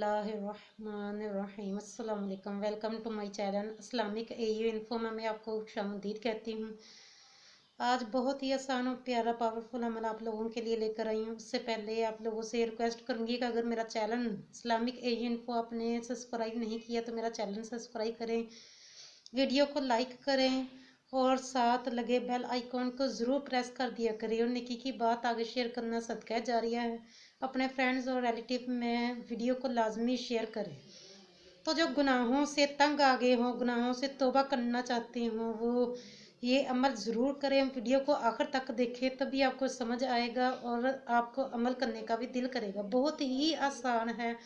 बिस्मिल्लाहिर्रहमानिर्रहीम। अस्सलाम वालेकुम। Welcome to my channel Islamic AU info में मैं आपको खुशामदीद कहती हूँ। आज बहुत ही आसान और प्यारा पावरफुल अमल आप लोगों के लिए लेकर आई हूँ। उससे पहले आप लोगों से रिक्वेस्ट करूँगी कि अगर मेरा चैनल इस्लामिक एयू इन्फो आपने सब्सक्राइब नहीं किया तो मेरा चैनल सब्सक्राइब करें, वीडियो को लाइक करें और साथ लगे बेल आइकॉन को ज़रूर प्रेस कर दिया करें। और नेकी की बात आगे शेयर करना सदका जारिया है। अपने फ्रेंड्स और रिलेटिव में वीडियो को लाजमी शेयर करें। तो जो गुनाहों से तंग आ गए हों, गुनाहों से तौबा करना चाहते हों, वो ये अमल ज़रूर करें। वीडियो को आखिर तक देखें, तभी आपको समझ आएगा और आपको अमल करने का भी दिल करेगा। बहुत ही आसान है,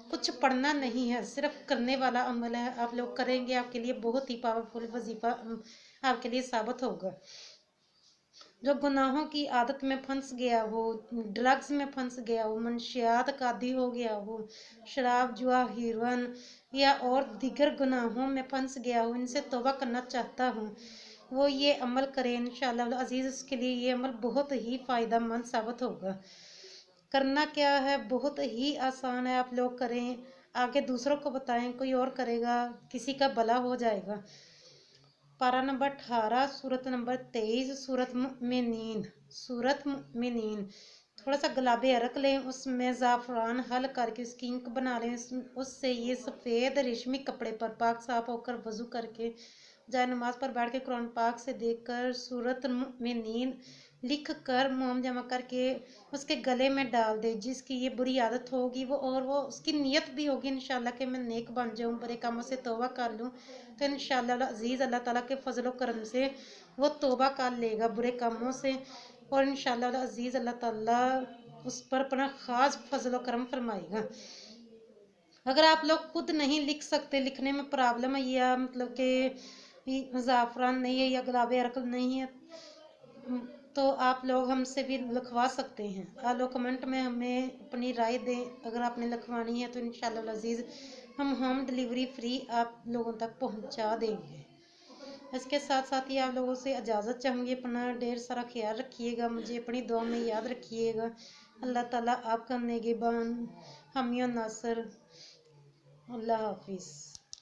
कुछ पढ़ना नहीं है, सिर्फ करने वाला अमल है। आप लोग करेंगे, आपके लिए बहुत ही पावरफुल वजीफा आपके लिए साबित होगा। जो गुनाहों की आदत में फंस गया हो, ड्रग्स में फंस गया हो, मनशियात का आदी हो गया हो, शराब जुआ हीरोइन या और दीगर गुनाहों में फंस गया हो, इनसे तौबा करना चाहता हूँ, वो ये अमल करें इंशाअल्लाह अजीज़। उसके लिए ये अमल बहुत ही फ़ायदेमंद साबित होगा। करना क्या है, बहुत ही आसान है। आप लोग करें, आगे दूसरों को बताएं, कोई और करेगा, किसी का भला हो जाएगा। पारा नंबर 18, सूरत नंबर 23, सूरत मुमिनीन। थोड़ा सा गुलाबी अरक लें, उसमें ज़ाफ़रान हल करके उसकी इंक बना लें। उससे ये सफ़ेद रेशमी कपड़े पर पाक साफ होकर वज़ू करके जाए नमाज पर बैठ के कुरान पाक से देखकर सूरत मुमिनीन लिख कर मोम जमा करके उसके गले में डाल दे। जिसकी ये बुरी आदत होगी वो उसकी नीयत भी होगी इंशाल्लाह कि मैं नेक बन जाऊँ, बुरे कामों से तौबा कर लूँ, तो इंशाल्लाह अजीज़ अल्लाह ताला के फजल करम से वो तौबा कर लेगा बुरे कामों से। और इंशाल्लाह अजीज़ अल्लाह ताला उस पर अपना ख़ास फजल करम फरमाएगा। अगर आप लोग खुद नहीं लिख सकते, लिखने में प्रॉब्लम है या मतलब कि ज़ाफ़रान नहीं है या गुलाबी अरकल नहीं है, तो आप लोग हमसे भी लिखवा सकते हैं। आप लोग कमेंट में हमें अपनी राय दें। अगर आपने लिखवानी है तो इंशाल्लाह अज़ीज़ हम होम डिलीवरी फ्री आप लोगों तक पहुंचा देंगे। इसके साथ साथ ही आप लोगों से इजाज़त चाहूँगी। अपना ढेर सारा ख्याल रखिएगा, मुझे अपनी दुआ में याद रखिएगा। अल्लाह ताला आपका नेगेबान, हामी और नासर। अल्लाह हाफिज़।